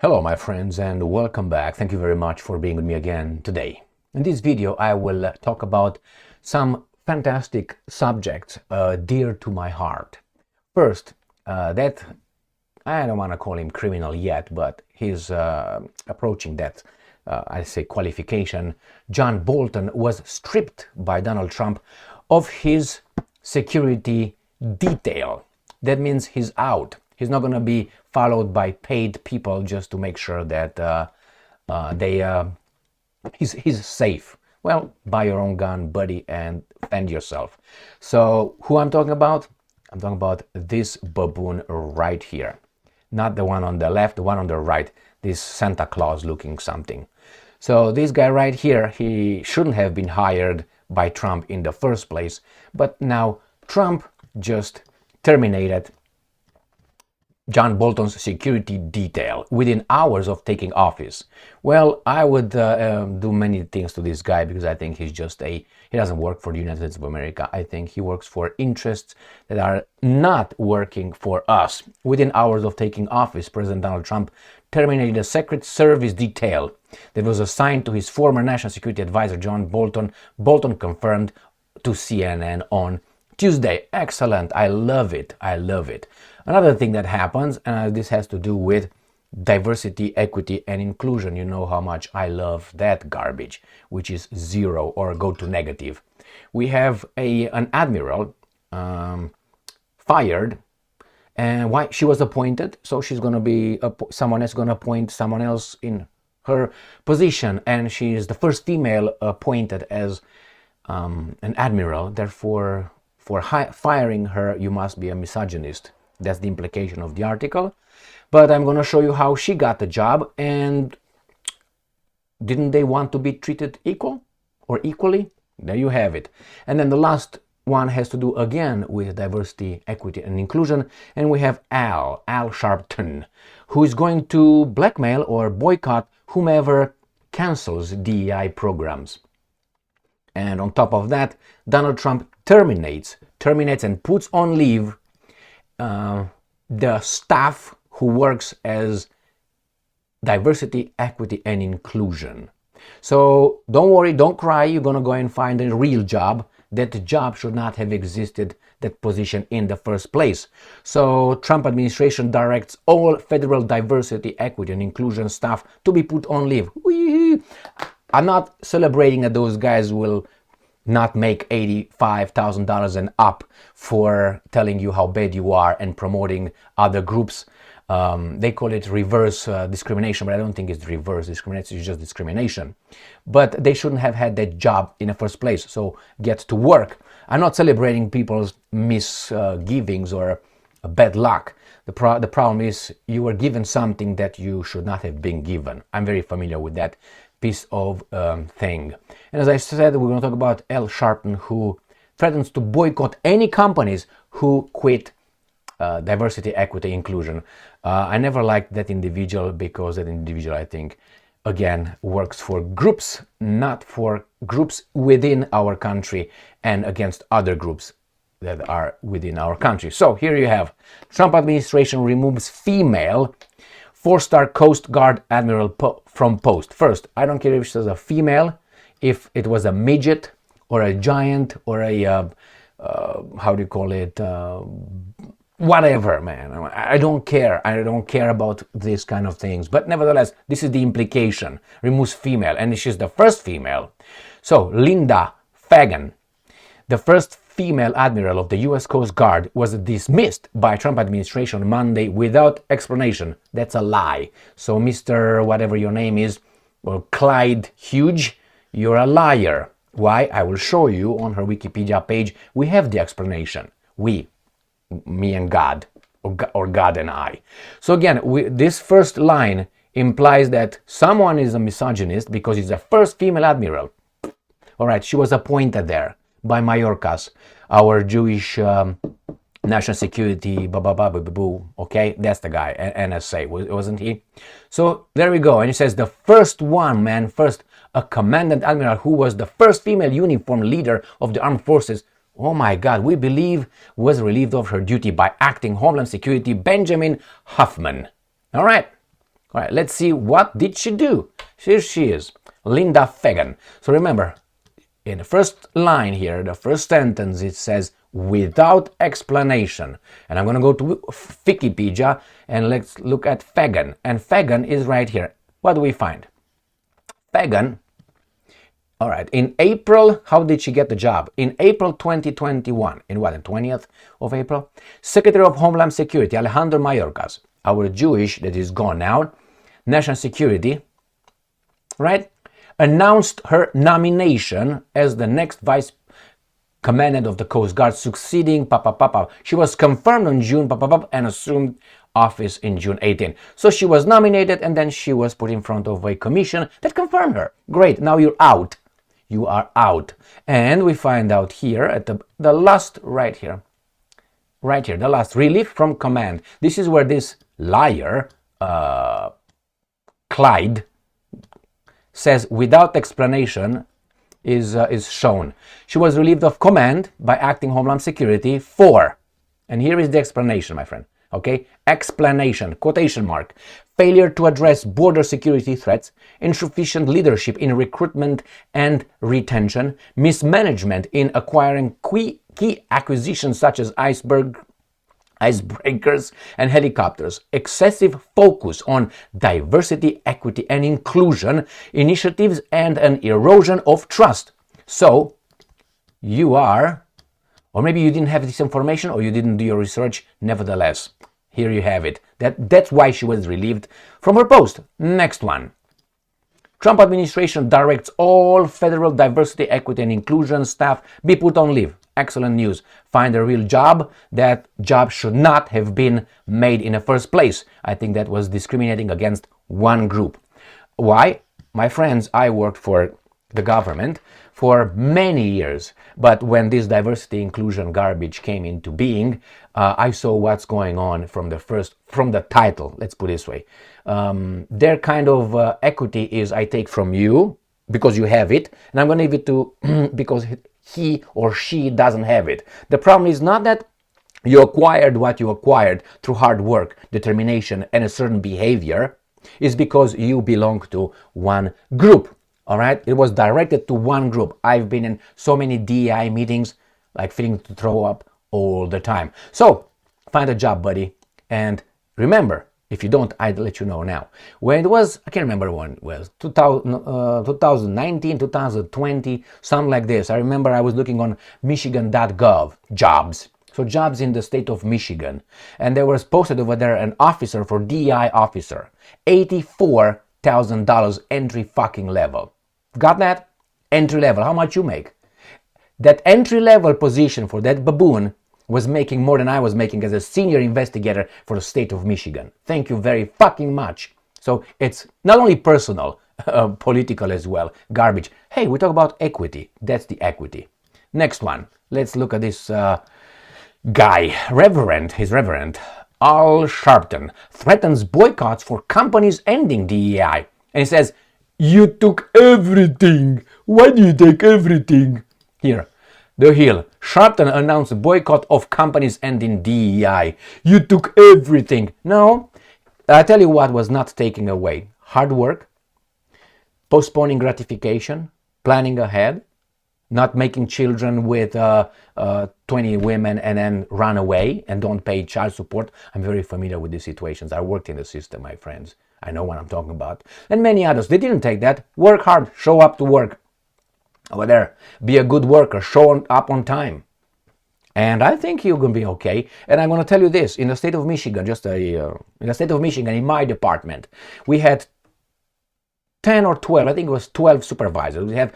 Hello my friends and welcome back. Thank you very much for being with me again today. In this video I will talk about some fantastic subjects dear to my heart. First, that I don't want to call him criminal yet, but he's approaching that I say qualification. John Bolton was stripped by Donald Trump of his security detail. That means he's out. He's not going to be followed by paid people just to make sure that he's safe. Well, buy your own gun, buddy, and defend yourself. So who I'm talking about? I'm talking about this baboon right here. Not the one on the left, the one on the right, this Santa Claus looking something. So this guy right here, he shouldn't have been hired by Trump in the first place, but now Trump just terminated John Bolton's security detail within hours of taking office. Well, I would do many things to this guy because I think he's just he doesn't work for the United States of America. I think he works for interests that are not working for us. Within hours of taking office, President Donald Trump terminated a Secret Service detail that was assigned to his former National Security Advisor, John Bolton. Bolton confirmed to CNN on Tuesday. Excellent. I love it. I love it. Another thing that happens, this has to do with diversity, equity, and inclusion. You know how much I love that garbage, which is zero or go to negative. We have an admiral fired, and why she was appointed, so she's going to be someone else going to appoint someone else in her position, and she is the first female appointed as an admiral. Therefore, for firing her, you must be a misogynist. That's the implication of the article. But I'm going to show you how she got the job, and didn't they want to be treated equal or equally? There you have it. And then the last one has to do again with diversity, equity, and inclusion. And we have Al Sharpton, who is going to blackmail or boycott whomever cancels DEI programs. And on top of that, Donald Trump terminates and puts on leave the staff who works as diversity, equity, and inclusion. So don't worry, don't cry, you're gonna go and find a real job. That job should not have existed, that position in the first place. So Trump administration directs all federal diversity, equity, and inclusion staff to be put on leave. Whee! I'm not celebrating that those guys will not make $85,000 and up for telling you how bad you are and promoting other groups. They call it reverse discrimination, but I don't think it's reverse discrimination, it's just discrimination. But they shouldn't have had that job in the first place, so get to work. I'm not celebrating people's misgivings or bad luck. The problem is you were given something that you should not have been given. I'm very familiar with that piece of thing. And as I said, we're going to talk about Al Sharpton, who threatens to boycott any companies who quit diversity, equity, inclusion. I never liked that individual because that individual, I think, again, works for groups, not for groups within our country and against other groups that are within our country. So here you have Trump administration removes female 4-star Coast Guard admiral from post. First, I don't care if she's a female, if it was a midget or a giant or a how do you call it, whatever, man. I don't care. I don't care about these kind of things. But nevertheless, this is the implication. Removes female, and she's the first female. So Linda Fagan, the first female admiral of the U.S. Coast Guard, was dismissed by Trump administration Monday without explanation. That's a lie. So Mr. whatever your name is, well, Clyde Hughes, you're a liar. Why? I will show you on her Wikipedia page. We have the explanation. We, me and God, or God and I. So again, this first line implies that someone is a misogynist because he's the first female admiral. All right, she was appointed there by Mayorkas, our Jewish national security, okay? That's the guy, NSA, wasn't he? So there we go, and it says the first one, man, first a commandant admiral who was the first female uniform leader of the armed forces. Oh my God, we believe was relieved of her duty by acting Homeland Security Benjamin Huffman. All right, All right, let's see what did she do. Here she is, Linda Fagan. So remember, in the first line here, the first sentence, it says without explanation. And I'm going to go to Wikipedia and let's look at Fagan. And Fagan is right here. What do we find? Fagan, all right, in April, how did she get the job? In April 2021, in what, the 20th of April? Secretary of Homeland Security, Alejandro Mayorkas, our Jewish, that is gone now, National Security, right, announced her nomination as the next vice commandant of the Coast Guard, succeeding Papa. She was confirmed on June and assumed office in June 18. So she was nominated and then she was put in front of a commission that confirmed her. Great, now you're out. You are out. And we find out here at the last, right here, the last, relief from command. This is where this liar, Clyde, says without explanation is shown. She was relieved of command by acting Homeland Security for, and here is the explanation, my friend, okay? Explanation, quotation mark, failure to address border security threats, insufficient leadership in recruitment and retention, mismanagement in acquiring key acquisitions such as icebreakers and helicopters, excessive focus on diversity, equity and inclusion initiatives, and an erosion of trust. So you are, or maybe you didn't have this information or you didn't do your research, nevertheless, here you have it. That's why she was relieved from her post. Next one. Trump administration directs all federal diversity, equity and inclusion staff be put on leave. Excellent news. Find a real job. That job should not have been made in the first place. I think that was discriminating against one group. Why? My friends, I worked for the government for many years, but when this diversity inclusion garbage came into being, I saw what's going on from the title, let's put it this way. Their kind of equity is I take from you because you have it, and I'm going to give it to because he or she doesn't have it. The problem is not that you acquired what you acquired through hard work, determination, and a certain behavior. It's because you belong to one group. All right? It was directed to one group. I've been in so many DEI meetings, like feeling to throw up all the time. So, find a job, buddy. And remember, if you don't, I'd let you know now. When it was, I can't remember when it was, 2019, 2020, something like this. I remember I was looking on Michigan.gov, jobs. So jobs in the state of Michigan. And there was posted over there an officer for DEI officer. $84,000 entry fucking level. Got that? Entry level. How much you make? That entry level position for that baboon was making more than I was making as a senior investigator for the state of Michigan. Thank you very fucking much. So it's not only personal, political as well. Garbage. Hey, we talk about equity. That's the equity. Next one. Let's look at this guy. His Reverend Al Sharpton threatens boycotts for companies ending DEI. And he says, you took everything. Why do you take everything? Here. The Hill. Sharpton announced a boycott of companies ending DEI. You took everything. No, I tell you what was not taken away. Hard work, postponing gratification, planning ahead, not making children with 20 women and then run away and don't pay child support. I'm very familiar with these situations. I worked in the system, my friends. I know what I'm talking about. And many others. They didn't take that. Work hard. Show up to work. Over there, be a good worker, show up on time. And I think you're going to be okay. And I'm going to tell you this, in the state of Michigan, in my department, we had 10 or 12, I think it was 12 supervisors. We have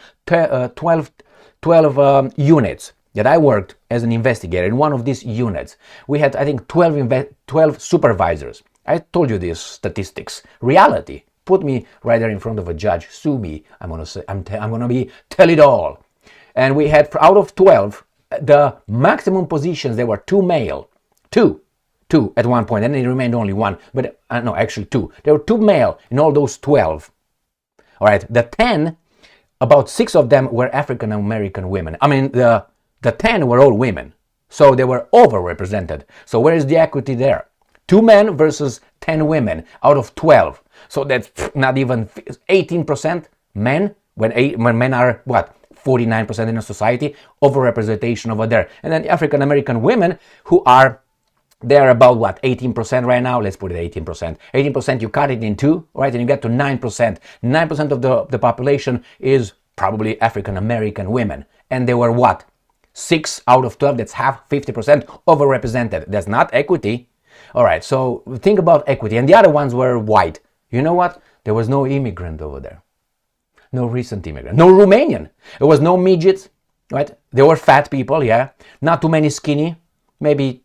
12 units that I worked as an investigator. In one of these units, we had, I think, 12 supervisors. I told you these statistics. Reality. Put me right there in front of a judge, sue me. I'm gonna tell it all. And we had, out of 12, the maximum positions, there were 2 male, two at one point, and it remained only 1. But no, actually 2. There were 2 male in all those 12. All right, the 10, about 6 of them were African American women. I mean, the 10 were all women, so they were overrepresented. So where is the equity there? 2 men versus 10 women out of 12. So that's not even 18% men, when men are, what, 49% in a society, overrepresentation over there. And then African American women, who are, they're about, what, 18% right now? Let's put it 18%. 18%, you cut it in two, right? And you get to 9%. 9% of the population is probably African American women. And they were what? 6 out of 12, that's half, 50% overrepresented. That's not equity. All right, so think about equity. And the other ones were white. You know what? There was no immigrant over there. No recent immigrant. No Romanian. There was no midgets, right? There were fat people, yeah. Not too many skinny. Maybe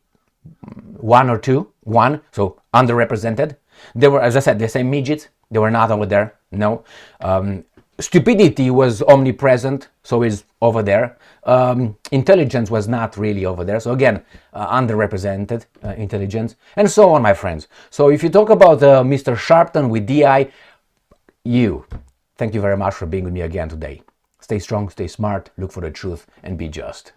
one or two. One, so underrepresented. There were, as I said, the same midgets. They were not over there. No. Stupidity was omnipresent, so is over there. Intelligence was not really over there, so again, underrepresented intelligence, and so on, my friends. So if you talk about Mr. Sharpton with DI, thank you very much for being with me again today. Stay strong, stay smart, look for the truth, and be just.